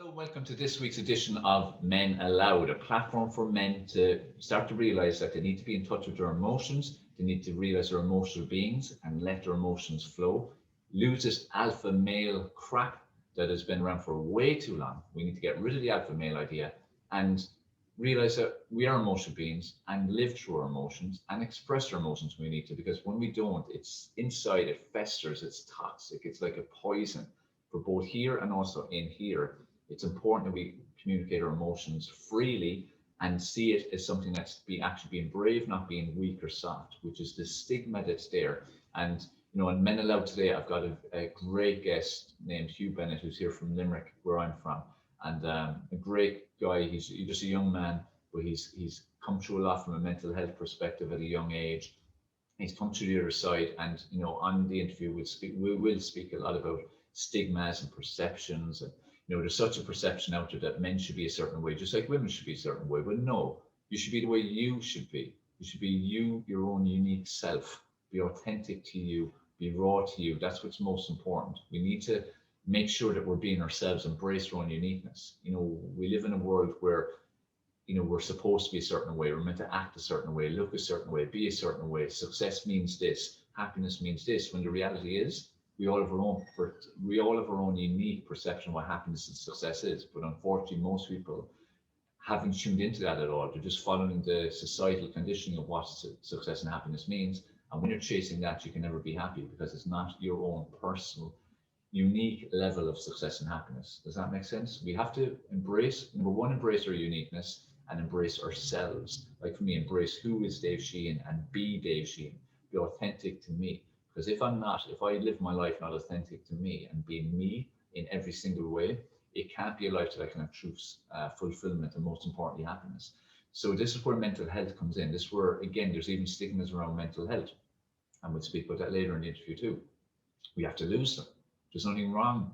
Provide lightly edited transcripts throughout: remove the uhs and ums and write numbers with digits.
Hello, welcome to this week's edition of Men Aloud, a platform for men to start to realize that they need to be in touch with their emotions. They need to realize they're emotional beings and let their emotions flow. Lose this alpha male crap that has been around for way too long. We need to get rid of the alpha male idea and realize that we are emotional beings and live through our emotions and express our emotions when we need to. Because when we don't, it's inside, it festers, it's toxic, it's like a poison for both here and also in here. It's important that we communicate our emotions freely and see it as something that's actually being brave, not being weak or soft, which is the stigma that's there. And in Men Aloud today, I've got a great guest named Hugh Bennett, who's here from Limerick, where I'm from, and a great guy. He's just a young man, but he's come through a lot from a mental health perspective at a young age. He's come to the other side, and on the interview we will speak a lot about stigmas and perceptions. And there's such a perception out there that men should be a certain way, just like women should be a certain way. But no, you should be the way you should be. You should be you, your own unique self. Be authentic to you. Be raw to you. That's what's most important. We need to make sure that we're being ourselves, embrace our own uniqueness. We live in a world where we're supposed to be a certain way. We're meant to act a certain way, look a certain way, be a certain way. Success means this. Happiness means this. When the reality is, we all have our own unique perception of what happiness and success is. But unfortunately, most people haven't tuned into that at all. They're just following the societal conditioning of what success and happiness means. And when you're chasing that, you can never be happy because it's not your own personal, unique level of success and happiness. Does that make sense? We have to number one, embrace our uniqueness and embrace ourselves. Like for me, embrace who is Dave Sheahan and be Dave Sheahan. Be authentic to me. Because if I live my life not authentic to me and being me in every single way, it can't be a life that I can have true fulfillment and most importantly, happiness. So this is where mental health comes in. This is where, again, there's even stigmas around mental health. And we'll speak about that later in the interview too. We have to lose them. There's nothing wrong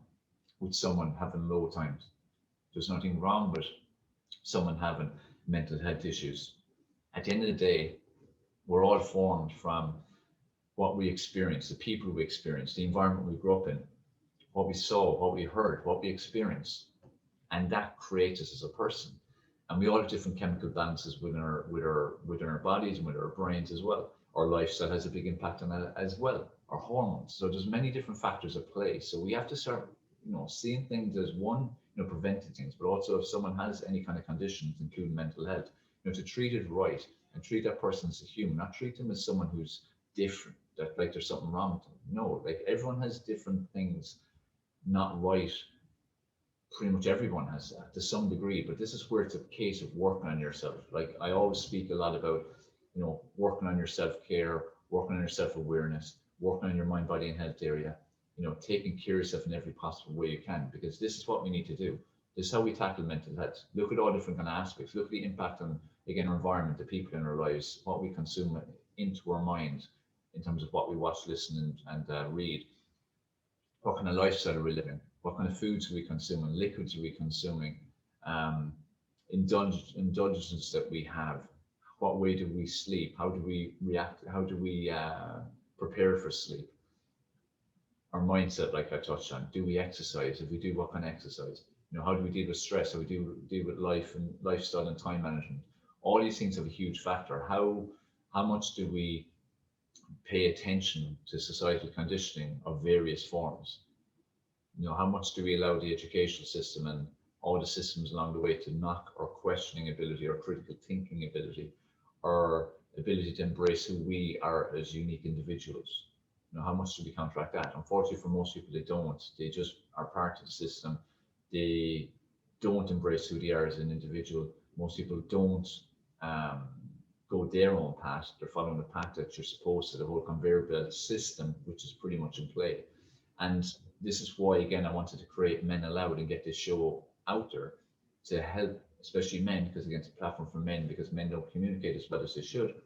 with someone having low times. There's nothing wrong with someone having mental health issues. At the end of the day, we're all formed from what we experience, the people we experience, the environment we grew up in, what we saw, what we heard, what we experienced, and that creates us as a person. And we all have different chemical balances within our bodies and with our brains as well. Our lifestyle has a big impact on that as well. Our hormones. So there's many different factors at play. So we have to start, seeing things as one, preventing things, but also if someone has any kind of conditions, including mental health, to treat it right and treat that person as a human, not treat them as someone who's different, that like there's something wrong with them. No, like everyone has different things not right. Pretty much everyone has that to some degree, but this is where it's a case of working on yourself. Like I always speak a lot about, working on your self-care, working on your self-awareness, working on your mind, body, and health area, taking care of yourself in every possible way you can, because this is what we need to do. This is how we tackle mental health. Look at all different kind of aspects. Look at the impact on, again, our environment, the people in our lives, what we consume into our mind in terms of what we watch, listen, and read. What kind of lifestyle are we living? What kind of foods are we consuming? Liquids are we consuming? Indulgences that we have. What way do we sleep? How do we react? How do we prepare for sleep? Our mindset, like I touched on. Do we exercise? If we do, what kind of exercise? How do we deal with stress? How do we deal with life and lifestyle and time management? All these things have a huge factor. How much do we pay attention to societal conditioning of various forms? How much do we allow the educational system and all the systems along the way to knock our questioning ability, our critical thinking ability, our ability to embrace who we are as unique individuals? How much do we counteract that? Unfortunately, for most people, they don't. They just are part of the system. They don't embrace who they are as an individual. Most people don't go their own path. They're following the path that you're supposed to, the whole conveyor belt system, which is pretty much in play. And this is why, again, I wanted to create Men Aloud and get this show out there to help, especially men, because again, it's a platform for men, because men don't communicate as well as they should.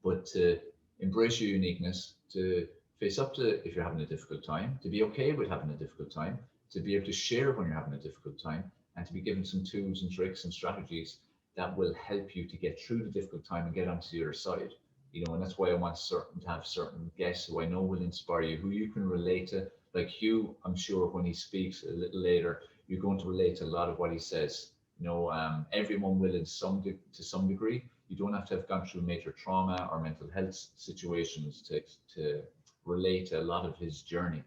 But to embrace your uniqueness, to face up to if you're having a difficult time, to be okay with having a difficult time, to be able to share when you're having a difficult time, and to be given some tools and tricks and strategies that will help you to get through the difficult time and get onto the other side. And that's why I want to have certain guests who I know will inspire you, who you can relate to. Like Hugh, I'm sure when he speaks a little later, you're going to relate to a lot of what he says. Everyone will to some degree. You don't have to have gone through major trauma or mental health situations to relate to a lot of his journey.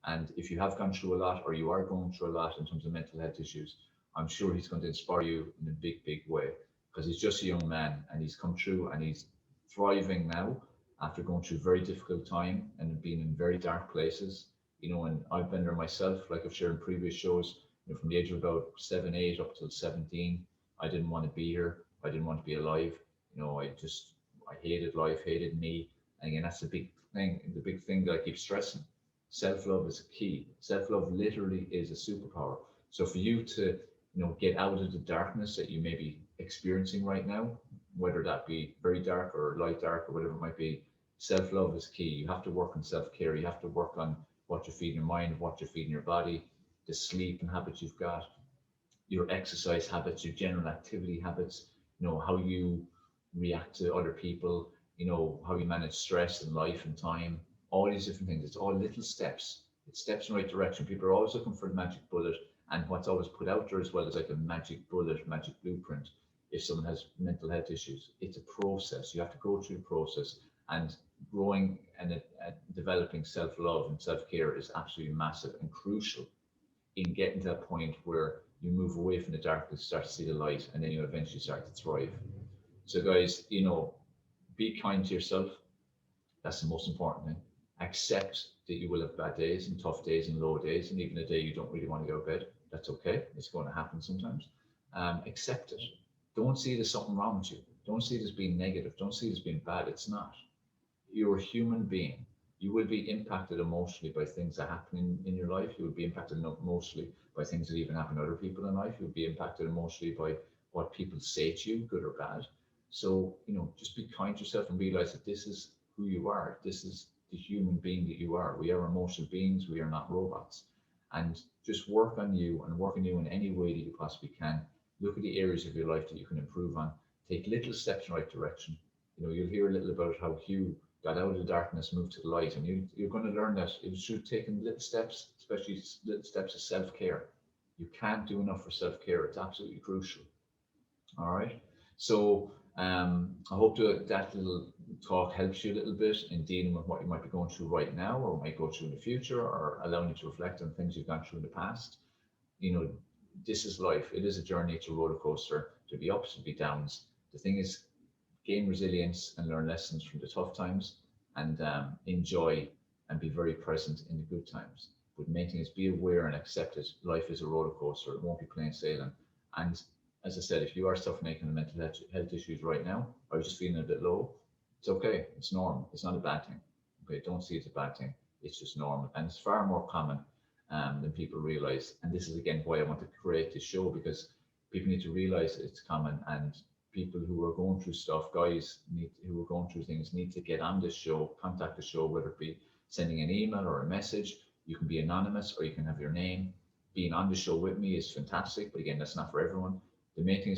And if you have gone through a lot, or you are going through a lot in terms of mental health issues, I'm sure he's going to inspire you in a big, big way, because he's just a young man and he's come through and he's thriving now after going through a very difficult time and being in very dark places. And I've been there myself, like I've shared in previous shows. From the age of about 7, 8 up till 17, I didn't want to be here. I didn't want to be alive. I hated life, hated me. And again, that's the big thing that I keep stressing. Self-love is key. Self-love literally is a superpower. So for you to, get out of the darkness that you may be experiencing right now, whether that be very dark or light dark or whatever it might be, self-love is key. You have to work on self-care. You have to work on what you're feeding your mind, what you're feeding your body, the sleep and habits you've got, your exercise habits, your general activity habits, how you react to other people, how you manage stress and life and time, all these different things. It's all little steps. It's steps in the right direction. People are always looking for the magic bullet, and what's always put out there as well is like a magic bullet, magic blueprint. If someone has mental health issues, it's a process. You have to go through the process, and growing and developing self-love and self-care is absolutely massive and crucial in getting to that point where you move away from the darkness, start to see the light, and then you eventually start to thrive. So guys, be kind to yourself. That's the most important thing. Accept that you will have bad days and tough days and low days, and even a day you don't really want to go to bed. That's okay. It's going to happen sometimes. Accept it. Don't see it as something wrong with you. Don't see it as being negative. Don't see it as being bad. It's not. You're a human being. You will be impacted emotionally by things that happen in your life. You will be impacted emotionally by things that even happen to other people in life. You'll be impacted emotionally by what people say to you, good or bad. So, just be kind to yourself and realize that this is who you are. This is the human being that you are. We are emotional beings. We are not robots. And just work on you in any way that you possibly can. Look at the areas of your life that you can improve on. Take little steps in the right direction. You'll hear a little about how Hugh got out of the darkness, moved to the light, and you're going to learn that it was through taking little steps, especially little steps of self-care. You can't do enough for self-care. It's absolutely crucial. All right. So I hope that little talk helps you a little bit in dealing with what you might be going through right now, or might go through in the future, or allowing you to reflect on things you've gone through in the past. This is life. It is a journey. It's a roller coaster. There'll be ups and be downs. The thing is, gain resilience and learn lessons from the tough times, and enjoy and be very present in the good times. But main thing is be aware and accept it. Life is a roller coaster. It won't be plain sailing. And as I said, if you are suffering from mental health issues right now, or you're just feeling a bit low, it's okay. It's normal. It's not a bad thing. Okay, don't see it as a bad thing. It's just normal, and it's far more common than people realize. And this is again why I want to create this show, because people need to realize it's common, and people who are going through stuff, guys who are going through things, need to get on this show, contact the show, whether it be sending an email or a message. You can be anonymous, or you can have your name. Being on the show with me is fantastic, but again, that's not for everyone. The main thing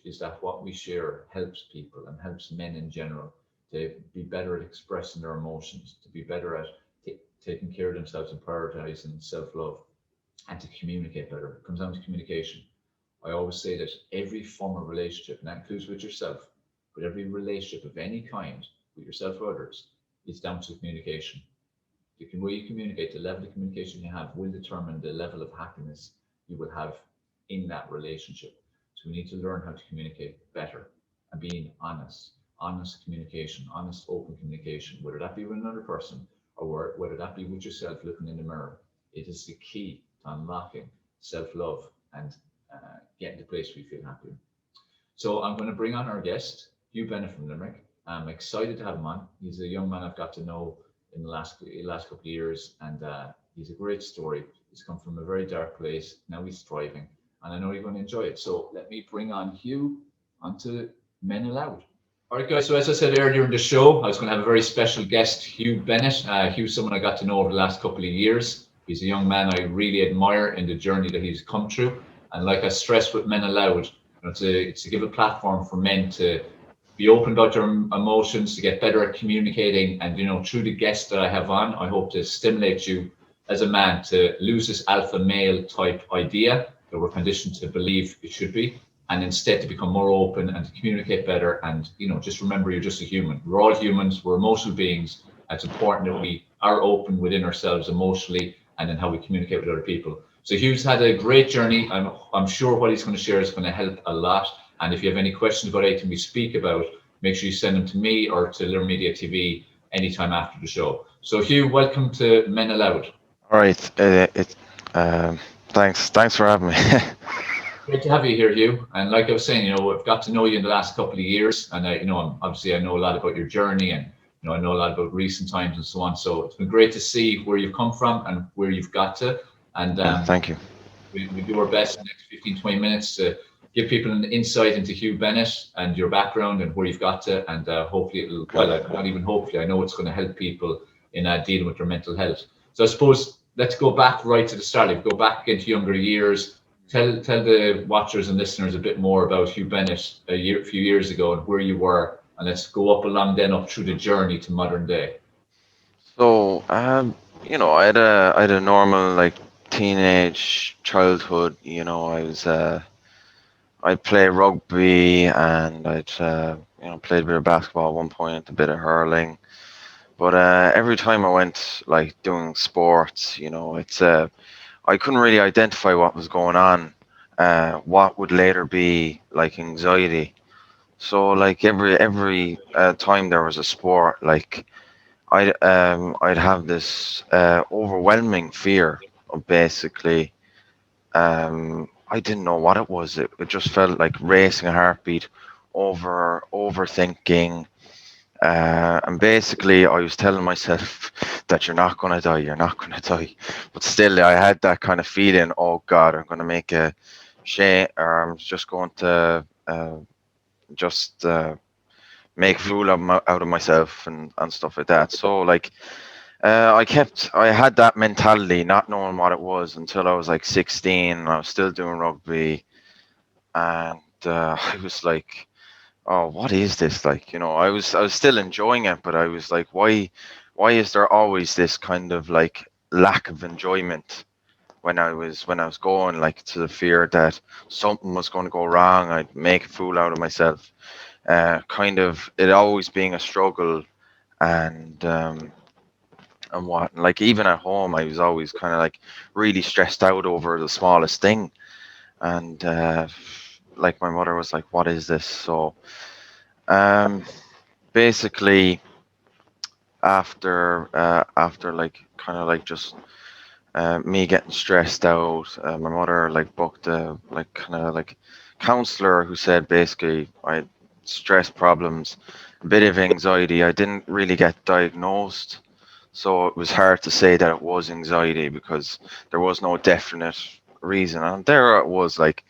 is that what we share helps people and helps men in general to be better at expressing their emotions, to be better at taking care of themselves and prioritizing self-love, and to communicate better. It comes down to communication. I always say that every form of relationship, and that includes with yourself, but every relationship of any kind with yourself or others, is down to communication. The way you communicate, the level of communication you have, will determine the level of happiness you will have in that relationship. So we need to learn how to communicate better and being honest communication, honest, open communication, whether that be with another person or whether that be with yourself looking in the mirror. It is the key to unlocking self-love and getting to the place where you feel happy. So I'm going to bring on our guest, Hugh Bennett from Limerick. I'm excited to have him on. He's a young man I've got to know in the last couple of years, and he's a great story. He's come from a very dark place. Now he's thriving, and I know you're going to enjoy it. So let me bring on Hugh onto Men Aloud. All right, guys. So as I said earlier in the show, I was going to have a very special guest, Hugh Bennett. Hugh's someone I got to know over the last couple of years. He's a young man I really admire in the journey that he's come through. And like I stressed with Men Aloud, it's to give a platform for men to be open about their emotions, to get better at communicating. And, through the guests that I have on, I hope to stimulate you as a man to lose this alpha male type idea that we're conditioned to believe it should be, and instead to become more open and to communicate better. And just remember, you're just a human. We're all humans. We're emotional beings. It's important that we are open within ourselves emotionally, and then how we communicate with other people. So Hugh's had a great journey. I'm sure what he's going to share is going to help a lot. And if you have any questions about anything we speak about, make sure you send them to me or to Learn Media TV anytime after the show. So Hugh, welcome to Men Aloud. All right. Thanks for having me. Great to have you here, Hugh. And like I was saying, I've got to know you in the last couple of years, and obviously I know a lot about your journey, and I know a lot about recent times and so on. So it's been great to see where you've come from and where you've got to. And Thank you. we do our best in the next 15, 20 minutes to give people an insight into Hugh Bennett and your background and where you've got to. And hopefully not even hopefully, I know it's going to help people in dealing with their mental health. So I suppose let's go back right to the start. Go back into younger years. Tell the watchers and listeners a bit more about Hugh Bennett a few years ago and where you were, and let's go up through the journey to modern day. So, I had a normal like teenage childhood. I'd play rugby and I'd played a bit of basketball at one point, a bit of hurling. But every time I went like doing sports, I couldn't really identify what was going on. What would later be like anxiety. So like every time there was a sport, like I'd have this overwhelming fear of basically I didn't know what it was. It just felt like racing a heartbeat, overthinking, and basically I was telling myself that you're not gonna die, you're not gonna die, but still I had that kind of feeling. Oh God, I'm gonna make a shame, or I'm just going to just make a fool out of myself and stuff like that. So like I had that mentality, not knowing what it was until I was like 16. I was still doing rugby, and I was like, "Oh, what is this?" Like, I was still enjoying it, but I was like, "Why is there always this kind of like lack of enjoyment?" When I was going like to the fear that something was going to go wrong, I'd make a fool out of myself. Kind of it always being a struggle, and what like even at home I was always kind of like really stressed out over the smallest thing, and like my mother was like, what is this? So um basically after like kind of like just me getting stressed out, my mother like booked a like kind of like counselor who said basically I had stress problems, a bit of anxiety. I didn't really get diagnosed, so it was hard to say that it was anxiety because there was no definite reason. And there it was, like,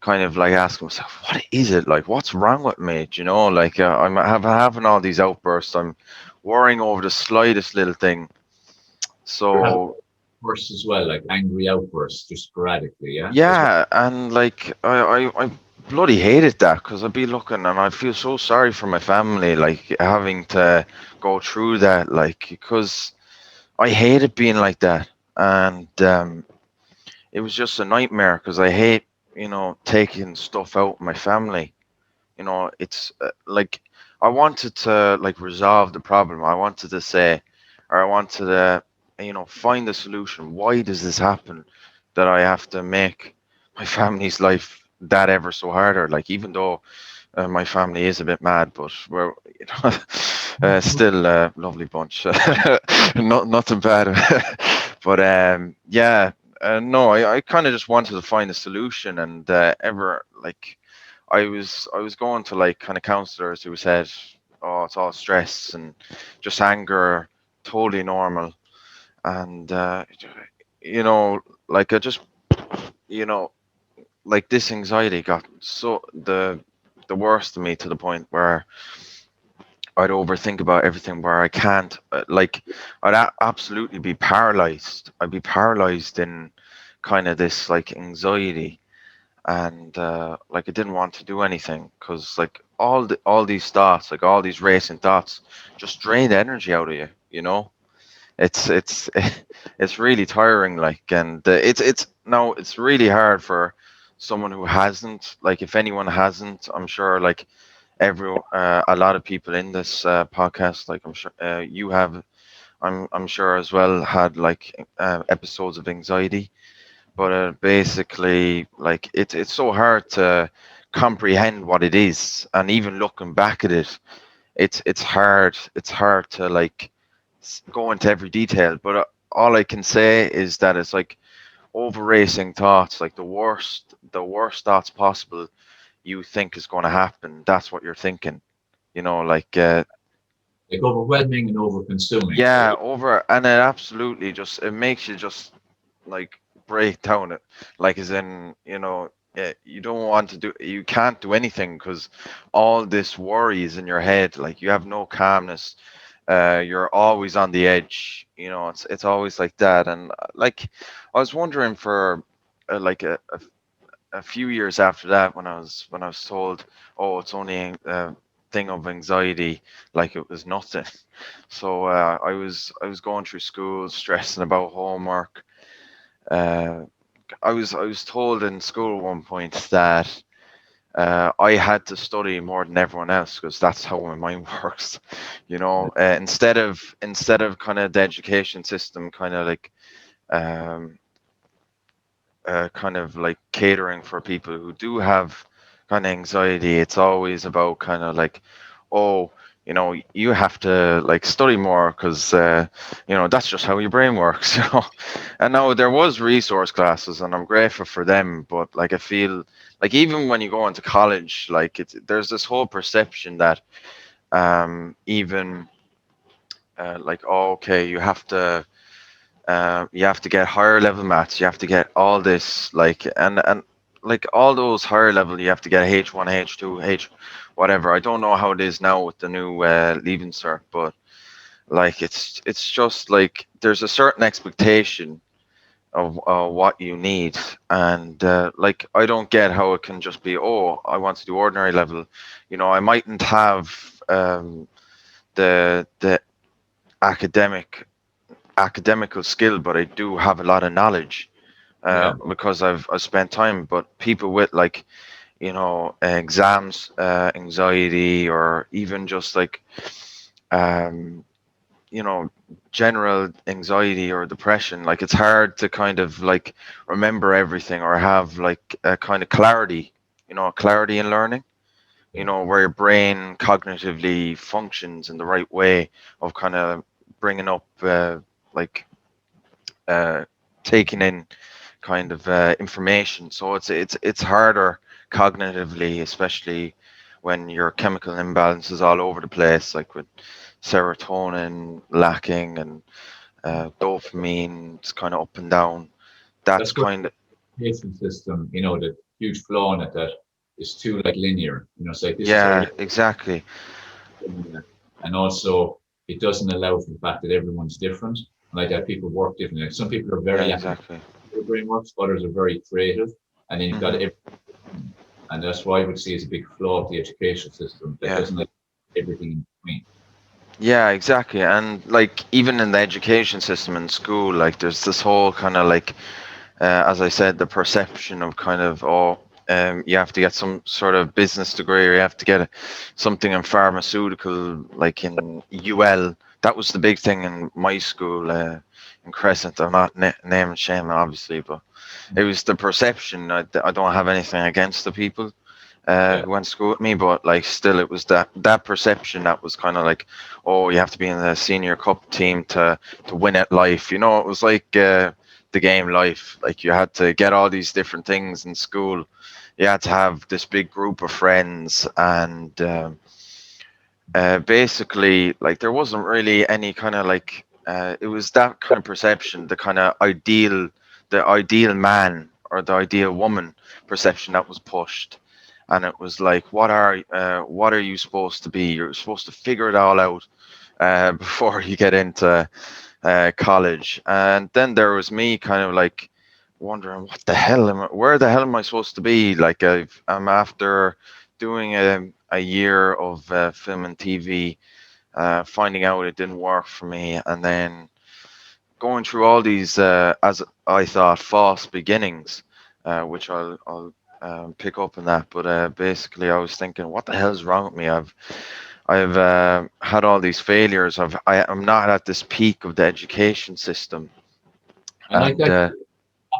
kind of like asking myself, what is it? Like, what's wrong with me? Do you know, like, having all these outbursts. I'm worrying over the slightest little thing. You're having So, outbursts as well, like angry outbursts, just sporadically, yeah? That's what. yeah. And like, I bloody hated that because I'd be looking and I'd feel so sorry for my family, like, having to go through that, like, because I hated being like that. And it was just a nightmare because I hate, taking stuff out of my family. It's like I wanted to like resolve the problem. I wanted to say, or I wanted to, find a solution. Why does this happen? That I have to make my family's life that ever so harder. Like, even though my family is a bit mad, but we're, still a lovely bunch. Nothing bad. But yeah, no, I kind of just wanted to find a solution, and ever like I was going to like kind of counselors who said, "Oh, it's all stress and just anger, totally normal." And you know, like I just, you know, like this anxiety got so the worst of me, to the point where I'd overthink about everything, where I can't like absolutely be paralyzed. I'd be paralyzed in kind of this like anxiety, and like I didn't want to do anything because like all these thoughts, like all these racing thoughts, just drained energy out of you, you know. it's it's really tiring, like, and it's no, it's really hard for someone who hasn't, like, if anyone hasn't, I'm sure, like, a lot of people in this podcast, like, I'm sure you have, I'm sure as well, had like episodes of anxiety. But basically, like, it's so hard to comprehend what it is, and even looking back at it, it's hard to, like, go into every detail. But all I can say is that it's like over racing thoughts, like the worst thoughts possible you think is going to happen. That's what you're thinking, like, Like overwhelming and over consuming. So yeah, over, and it absolutely just, it makes you just, like, break down it, like, as in, you don't want to do, you can't do anything because all this worry is in your head, like, you have no calmness, you're always on the edge, it's always like that. And like, I was wondering for like a few years after that, when I was told, oh, it's only a thing of anxiety, like, it was nothing. So I was going through school, stressing about homework. uh, I was told in school at one point that I had to study more than everyone else because that's how my mind works. Instead of kind of the education system, kind of like, um, kind of like catering for people who do have kind of anxiety. It's always about kind of like, oh, you have to, like, study more because that's just how your brain works. And now there was resource classes, and I'm grateful for them. But, like, I feel like even when you go into college, like, there's this whole perception that even like, oh, okay, you have to get higher level maths. You have to get all this, like, and like, all those higher level. You have to get H1, H2, whatever. I don't know how it is now with the new leaving cert, but, like, it's just like there's a certain expectation of what you need, and like, I don't get how it can just be, oh, I want to do ordinary level. I mightn't have the academical skill, but I do have a lot of knowledge yeah, because I've spent time. But people with, like, exams anxiety, or even just like, um, you know general anxiety or depression, like, it's hard to kind of, like, remember everything or have, like, a kind of clarity, clarity in learning, yeah. where your brain cognitively functions in the right way of kind of bringing up, like, uh, taking in kind of information. So it's harder cognitively, especially when your chemical imbalance is all over the place, like with serotonin lacking, and dopamine, it's kind of up and down. That's That's where kind of, the education system, the huge flaw in it that is too like linear. It's like this is how yeah, you exactly. and also it doesn't allow for the fact that everyone's different. Like that people work differently. Like some people are Yeah, very academic, exactly. their brain works, others are very creative, and then you've got Hmm. and that's why I would see as a big flaw of the education system that Yeah. doesn't let everything in between. Yeah, exactly. And, like, even in the education system in school, like, there's this whole kind of, like, as I said, the perception of kind of, oh, you have to get some sort of business degree, or you have to get something in pharmaceutical, like in UL. That was the big thing in my school, in Crescent. I'm not name and shame, obviously, but it was the perception. I don't have anything against the people Yeah, who went to school with me, but, like, still, it was that perception that was kind of like, oh, you have to be in the senior cup team to win at life. It was like the game life. Like, you had to get all these different things in school. You had to have this big group of friends, and basically, like, there wasn't really any kind of, like, it was that kind of perception, the ideal man or the ideal woman perception that was pushed. And it was like, what are you supposed to be? You're supposed to figure it all out before you get into college. And then there was me, kind of like wondering, where the hell am I supposed to be? Like, I'm after doing a year of film and TV, finding out it didn't work for me, and then going through all these, as I thought, false beginnings, which I'll pick up on that. But basically, I was thinking, what the hell's wrong with me? I've had all these failures. I'm not at this peak of the education system, And like and that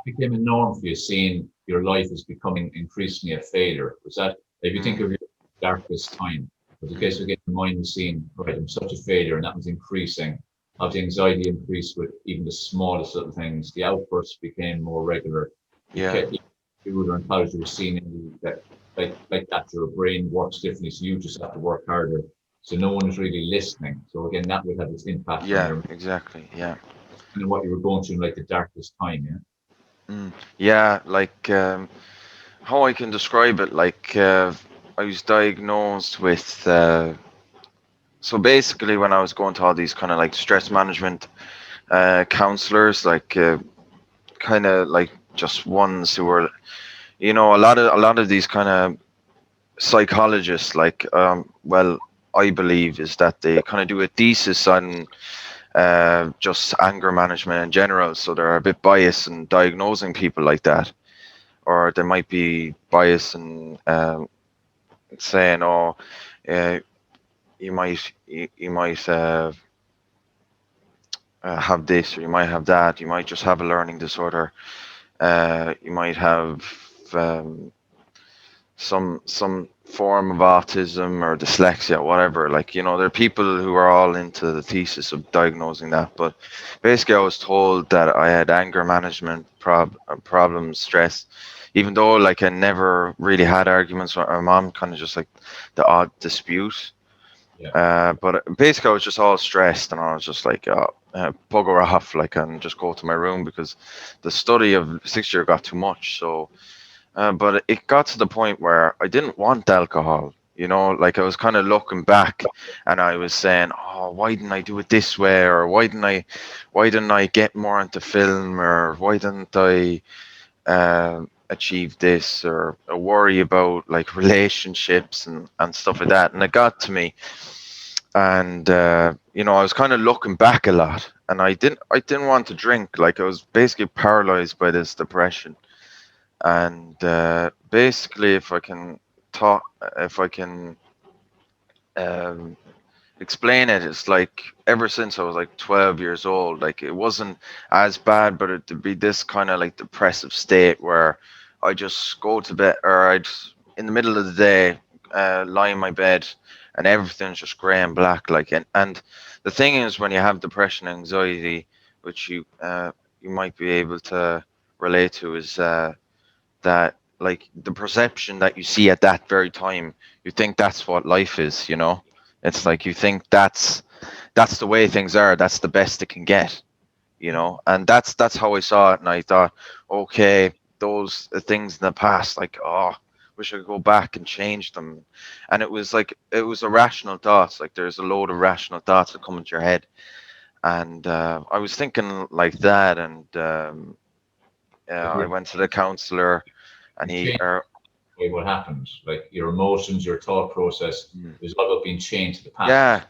became a norm for you, seeing your life is becoming increasingly a failure. Was that, if you think mm, of your darkest time, was the case of getting your mind was seeing, right, I'm such a failure, and that was increasing. How the anxiety increased with even the smallest little things. The outbursts became more regular. You yeah, kept, you were in college, you were seeing that, like that, your brain works differently, so you just have to work harder. So no one is really listening. So again, that would have its impact on yeah, your exactly, yeah. and what you were going through in like the darkest time. Yeah. Yeah, like how I can describe it, like I was diagnosed with. So basically, when I was going to all these kind of like stress management counselors, like kind of like just ones who were, a lot of these kind of psychologists, like, well, I believe is that they kind of do a thesis on just anger management in general, so they're a bit biased in diagnosing people like that, or they might be biased in saying, "Oh, uh, you might have this, or you might have that. You might just have a learning disorder. You might have um, some form of autism or dyslexia, whatever." Like, there are people who are all into the thesis of diagnosing that. But basically, I was told that I had anger management problems, stress, even though like I never really had arguments with my mom, kind of just like the odd dispute. Yeah. But basically, I was just all stressed, and I was just like, bugger off, like, and just go to my room because the study of 6 year got too much. So, but it got to the point where I didn't want alcohol. Like I was kind of looking back, and I was saying, "Oh, why didn't I do it this way? Or why didn't I get more into film? Or why didn't I achieve this? Or worry about like relationships and stuff like that?" And it got to me, and I was kind of looking back a lot, and I didn't want to drink. Like, I was basically paralyzed by this depression. And basically, if I can um, explain it, it's like ever since I was like 12 years old, like it wasn't as bad, but it'd be this kind of like depressive state where I just go to bed, or I'd in the middle of the day lie in my bed, and everything's just grey and black. Like, and the thing is, when you have depression, anxiety, which you might be able to relate to, is that like the perception that you see at that very time, you think that's what life is. It's Mm. like you think that's the way things are, that's the best it can get. And that's how I saw it, and I thought, okay, those things in the past, like, oh, wish I could go back and change them. And it was irrational thoughts, like there's a load of rational thoughts that come into your head. And I was thinking like that, and Like I went to the counselor, and you he change what happens, like your emotions, your thought process Mm. is all about being chained to the past. It's Yeah,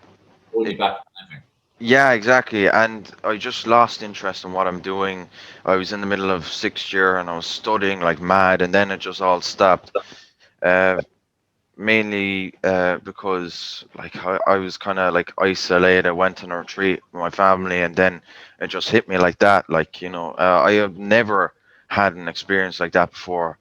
holding you it, back from living. yeah, exactly. And I just lost interest in what I'm doing. I was in the middle of 6th year, and I was studying like mad, and then it just all stopped. Uh, Mainly because like I was kind of like isolated. I went on a retreat with my family, and then it just hit me like that. Like, I have never had an experience like that before,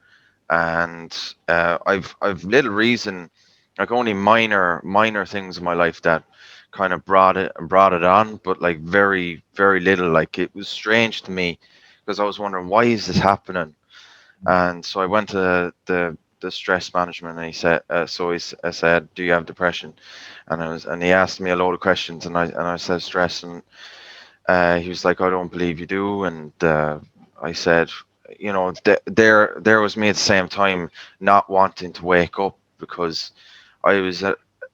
and I've little reason, like only minor things in my life that kind of brought it on, but like very very little. Like, it was strange to me because I was wondering, why is this happening? And so I went to the stress management, and he said, I said, "Do you have depression?" And he asked me a load of questions, and I said stress, and he was like, "I don't believe you do." And I said, there was me at the same time, not wanting to wake up, because I was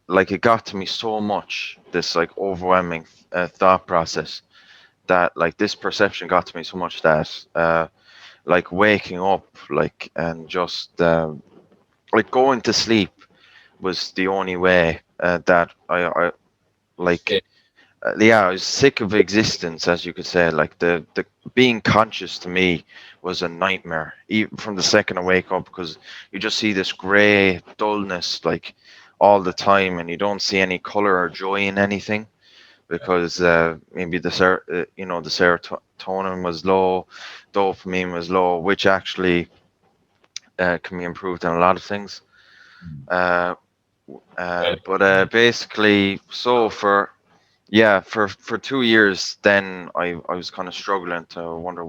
like, it got to me so much, this like overwhelming thought process, that like this perception got to me so much that like waking up, like, and just like going to sleep was the only way that I like Escape. yeah, I was sick of existence, as you could say. Like the being conscious to me was a nightmare, even from the second I wake up, because you just see this grey dullness like all the time, and you don't see any color or joy in anything, because maybe the serotonin was low, dopamine was low, which actually can be improved in a lot of things. Mm. Uh, Well, but basically, so for yeah, for 2 years, then I was kind of struggling to wonder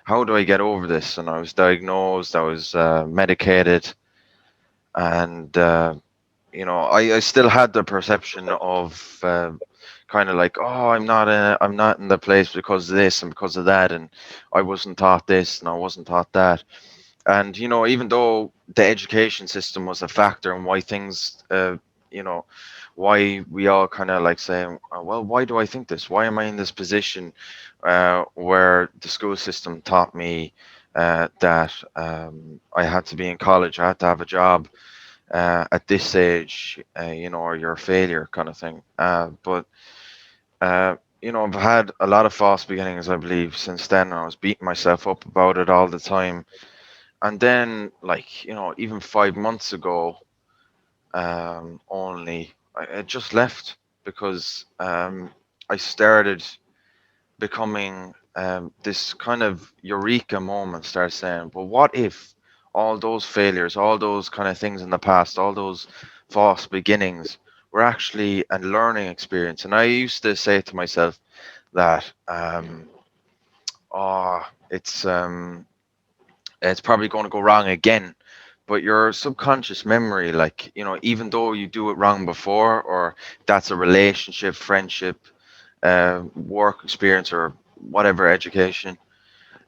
how do I get over this? And I was diagnosed, I was medicated, and I still had the perception of kind of like, oh, I'm not in the place because of this and because of that, and I wasn't taught this and I wasn't taught that. And even though the education system was a factor in why things you know why we all kind of like saying, well, why do I think this, why am I in this position, where the school system taught me that I had to be in college, I had to have a job at this age, or you're a failure kind of thing. But I've had a lot of false beginnings, I believe, since then. I was beating myself up about it all the time. And then, like, even 5 months ago, only, I just left because I started becoming this kind of eureka moment, start saying, well, what if all those failures, all those kind of things in the past, all those false beginnings were actually a learning experience? And I used to say to myself that, oh, it's probably going to go wrong again. But your subconscious memory, like, even though you do it wrong before, or that's a relationship, friendship, work experience, or whatever, education,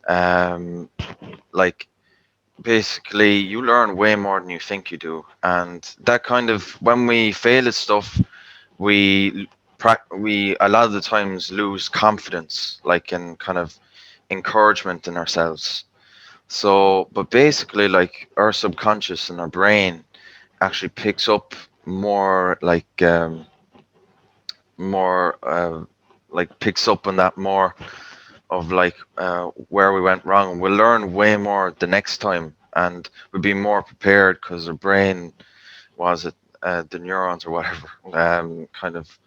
um, like, basically you learn way more than you think you do. And that kind of, when we fail at stuff, we we a lot of the times lose confidence, like, in kind of encouragement in ourselves. So, but basically, like, our subconscious and our brain actually picks up more, more, picks up on that more of, like, where we went wrong. We'll learn way more the next time, and we'll be more prepared because our brain, was it the neurons or whatever, kind of,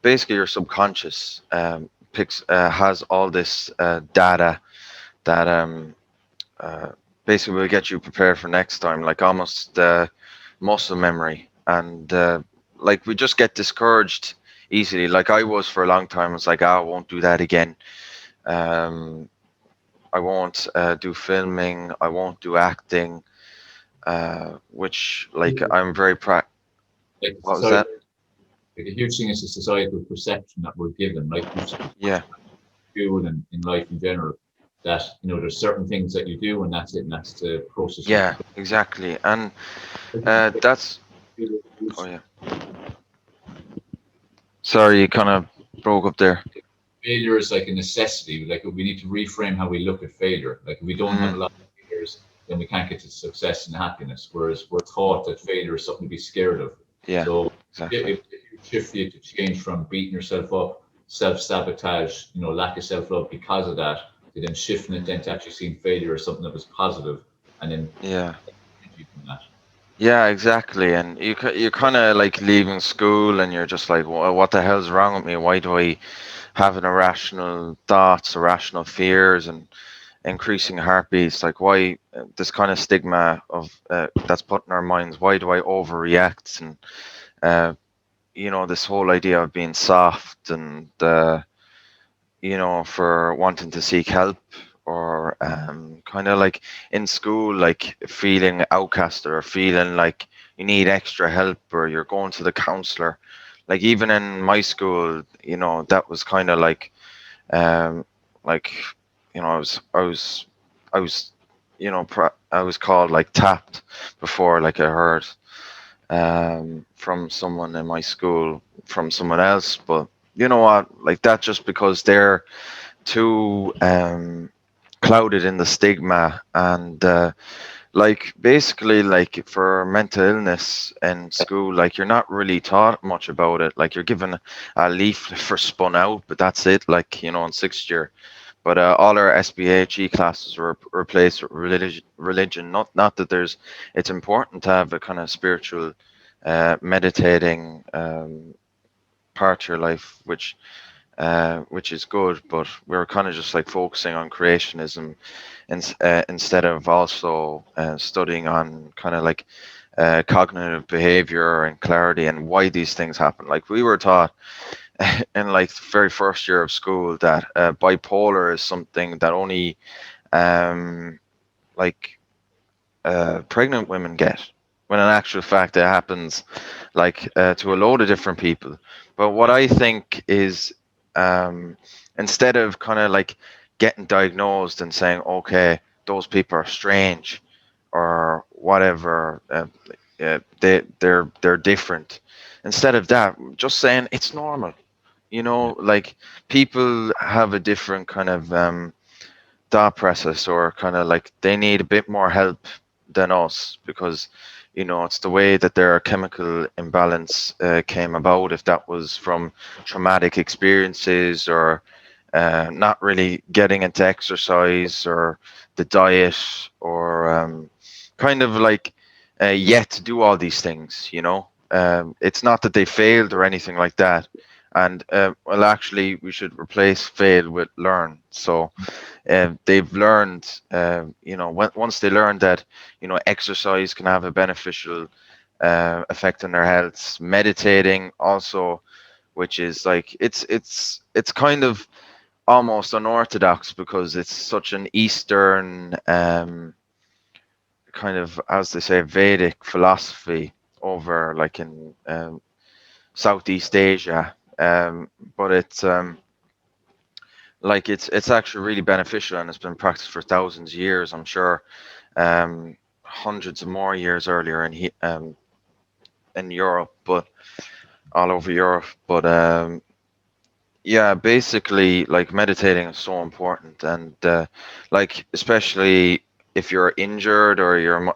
basically your subconscious picks has all this data that uh, basically will get you prepared for next time, like almost muscle memory. And like, we just get discouraged easily. Like I was for a long time. It's like, I won't do that again. Um, I won't do filming. I won't do acting. Which, like, I'm very like What was that? like a huge thing is the societal perception that we're given, like you've Yeah, school and in life in general, that there's certain things that you do and that's it, and that's the process you yeah, exactly. And that's oh yeah. Sorry, you kind of broke up there. failure is like a necessity. Like we need to reframe how we look at failure. Like if we don't have Mm, a lot of failures, then we can't get to success and happiness. Whereas we're taught that failure is something to be scared of. yeah, So exactly. if you shift you to change from beating yourself up, self-sabotage, lack of self-love because of that, to then shifting it then to actually seeing failure as something that was positive, and then Yeah. energy from that. Yeah, exactly. And you're kind of like leaving school, and you're just like, what the hell's wrong with me? Why do I have an irrational thoughts, irrational fears, and increasing heartbeats? Like, why this kind of stigma of that's put in our minds? Why do I overreact? And uh, this whole idea of being soft, and for wanting to seek help, or kind of like in school, like feeling outcast, or feeling like you need extra help, or you're going to the counselor. Like, even in my school, that was kind of um, like, I was, I was called, like, tapped before, like, I heard from someone in my school, from someone else. But you know what, like, that just because they're too clouded in the stigma, and like basically like for mental illness in school, like you're not really taught much about it. Like you're given a leaflet for spun out, but that's it. Like in sixth year. But all our SBHE classes were replaced with religion. Not that it's important to have a kind of spiritual, meditating part to your life, which is good. But we were kind of just like focusing on creationism, instead of also studying on kind of like cognitive behavior and clarity and why these things happen. Like we were taught in like the very first year of school that bipolar is something that only um, like pregnant women get, when in actual fact it happens like to a load of different people. But what I think is, um, instead of kind of like getting diagnosed and saying, okay, those people are strange or whatever, they're different. Instead of that, just saying it's normal. Yeah. Like people have a different kind of thought process, or kind of like they need a bit more help than us, because it's the way that their chemical imbalance came about. If that was from traumatic experiences, or not really getting into exercise, or the diet, or kind of like yet to do all these things. It's not that they failed or anything like that. And well, actually, we should replace fail with learn. So they've learned, once they learned that, exercise can have a beneficial effect on their health. Meditating also, which is like it's kind of almost unorthodox, because it's such an Eastern kind of, as they say, Vedic philosophy over like in Southeast Asia. But it's actually really beneficial, and it's been practiced for thousands of years. I'm sure hundreds of more years earlier in Europe, but all over Europe. But yeah, basically, like meditating is so important, and like especially if you're injured, or your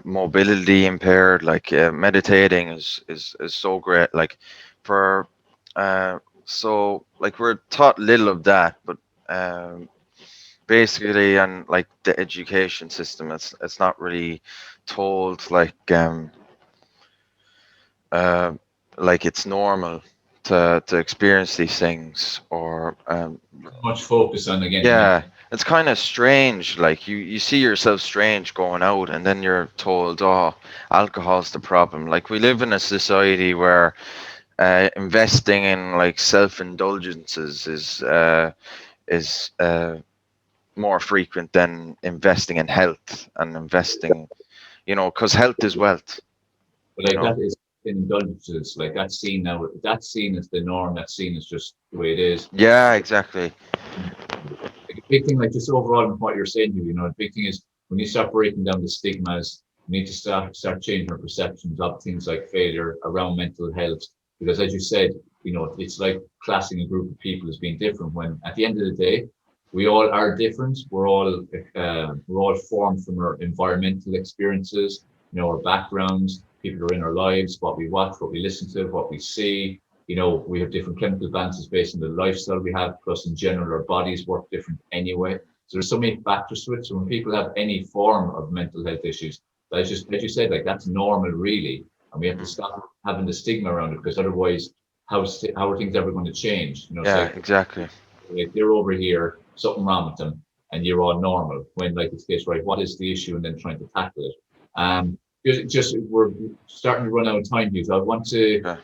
mobility impaired, like meditating is so great. Like for so like we're taught little of that, but um, basically, and like the education system, it's not really told uh, like it's normal to experience these things, or Much focus on again yeah, mental. it's kind of strange. Like you see yourself strange going out, and then you're told, oh, alcohol's the problem. Like we live in a society where investing in like self-indulgences is more frequent than investing in health, and investing, because health is wealth, But you like know. that is indulgences. Like that's seen now. That's seen as the norm. That's seen as just the way it is. Yeah, exactly. Like a big thing, like just overall, what you're saying, the big thing is when you start breaking down the stigmas, you need to start changing our perceptions of things like failure around mental health. Because as you said, it's like classing a group of people as being different. When at the end of the day, we all are different. We're all formed from our environmental experiences, our backgrounds, people who are in our lives, what we watch, what we listen to, what we see. We have different chemical balances based on the lifestyle we have, plus in general, our bodies work different anyway. So there's so many factors to it. So when people have any form of mental health issues, that's just, as you said, like that's normal, really. And we have to Mhm. stop having the stigma around it, because otherwise, how are things ever going to change? It's Yeah, like exactly. they're over here, something wrong with them, and you're all normal. When like it's case, right, what is the issue, and then trying to tackle it. Just we're starting to run out of time here. So I want to Yeah.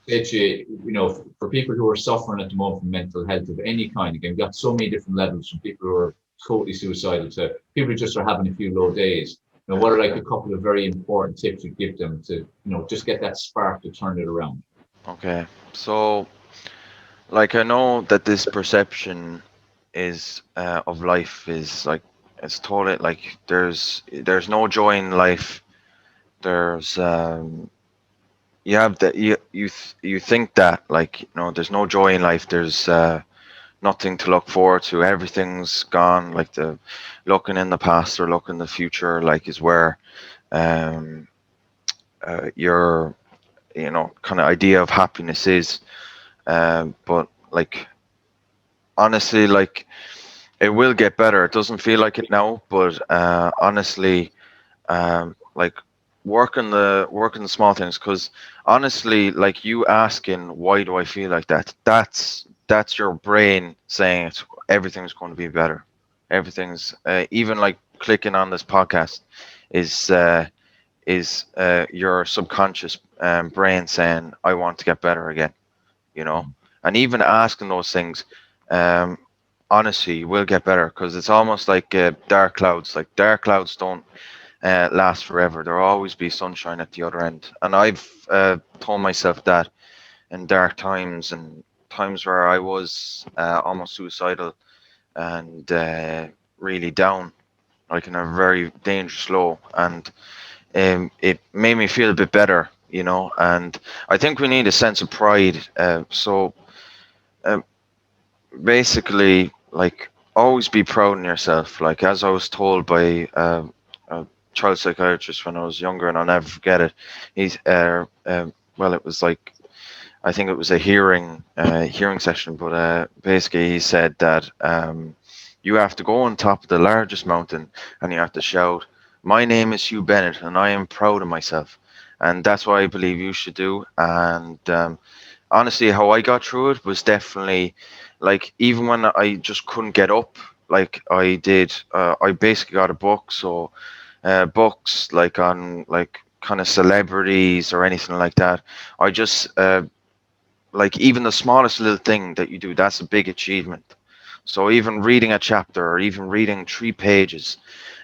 say to you, for people who are suffering at the moment from mental health of any kind, again, we've got so many different levels, from people who are totally suicidal to people who just are having a few low days. What are like a couple of very important tips you give them to, just get that spark to turn it around? Okay. So, like, I know that this perception is of life is like, it's totally like there's no joy in life. There's you have that you think that, like, there's no joy in life. There's nothing to look forward to. Everything's gone. Like the looking in the past or looking in the future, like is where um, your kind of idea of happiness is. But like honestly, like it will get better. It doesn't feel like it now, but honestly, like working the small things. Because honestly, like you asking, why do I feel like that? That's your brain saying everything's going to be better. Everything's even like clicking on this podcast is your subconscious brain saying, I want to get better again. You know, and even asking those things. Um, Honestly, you will get better because it's almost like dark clouds. Like dark clouds don't last forever. There'll always be sunshine at the other end. And I've told myself that in dark times and times where I was almost suicidal and really down, like in a very dangerous low. And it made me feel a bit better, you know. And I think we need a sense of pride. So um, basically, like, always be proud in yourself. Like, as I was told by a child psychiatrist when I was younger, and I'll never forget it. He's well, it was like, I think it was a hearing session, but basically he said that you have to go on top of the largest mountain and you have to shout, "My name is Hugh Bennett, and I am proud of myself." And that's what I believe you should do. And honestly, how I got through it was definitely like, even when I just couldn't get up, like I did, I basically got a book. So books like on like kind of celebrities or anything like that. I just like, even the smallest little thing that you do, that's a big achievement. So even reading a chapter or even reading 3 pages,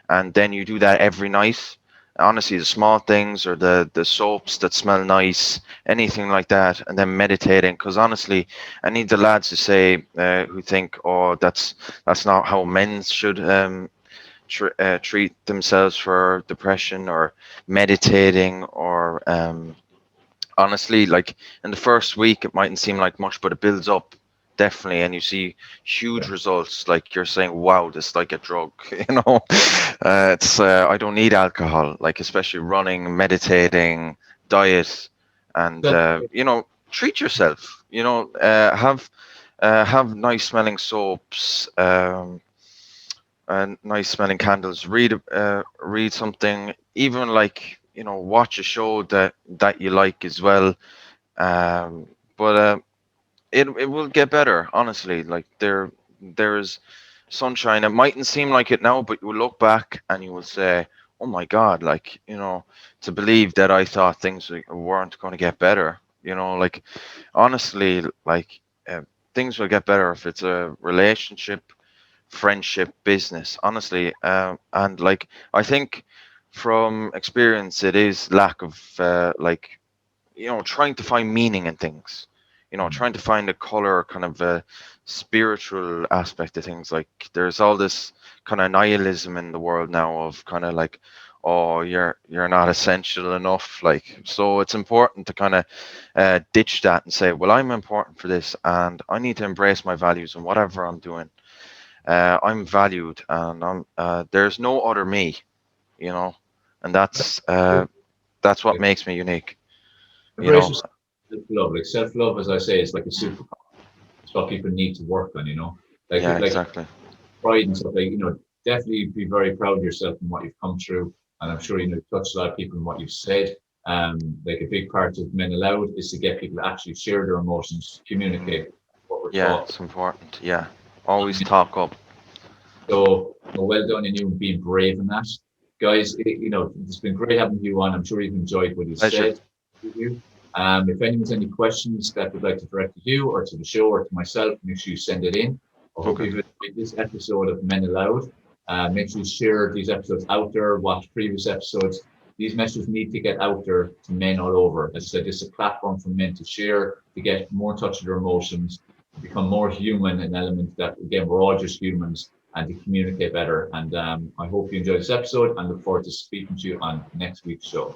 and then you do that every night. Honestly, the small things or the soaps that smell nice, anything like that, and then meditating. Because honestly, I need the lads to say who think, oh, that's not how men should treat themselves for depression or meditating or honestly, like in the first week it mightn't seem like much, but it builds up definitely, and you see huge results. Like you're saying, wow, this is like a drug. It's I don't need alcohol, like especially running, meditating, diet, and That, treat yourself. Have nice smelling soaps, and nice smelling candles. Read something, even like, watch a show that you like as well. But it will get better, honestly. Like there's sunshine. It mightn't seem like it now, but you will look back and you will say, oh my god, like, to believe that I thought things weren't going to get better. Like, honestly, like, things will get better if it's a relationship, friendship, business, honestly. And like, I think from experience, it is lack of like, trying to find meaning in things, trying to find a color, kind of a spiritual aspect of things. Like, there's all this kind of nihilism in the world now of kind of like, oh, you're not essential enough. Like, so it's important to kind of ditch that and say, well, I'm important for this and I need to embrace my values and whatever I'm doing. I'm valued, and there's no other me, you know, and that's what like, makes me unique, you embrace know. yourself, self-love. Like self-love, as I say, is like a super. It's what people need to work on. Yeah, Like exactly. pride and stuff. Like, definitely be very proud of yourself and what you've come through. And I'm sure you've touched a lot of people in what you've said. Like a big part of Men Aloud is to get people to actually share their emotions, communicate what we're Yeah, taught. it's important. Yeah, always talk up. So, well done in you being brave in that. Guys, it's been great having you on. I'm sure you've enjoyed what you Pleasure. said. If anyone has any questions that would like to direct to you or to the show or to myself, make sure you send it in. I hope Okay. you've enjoyed this episode of Men Aloud. Make sure you share these episodes out there, watch previous episodes. These messages need to get out there to men all over. As I said, this is a platform for men to share, to get more in touch with their emotions, to become more human, an element that, again, we're all just humans, and to communicate better. And I hope you enjoyed this episode and look forward to speaking to you on next week's show.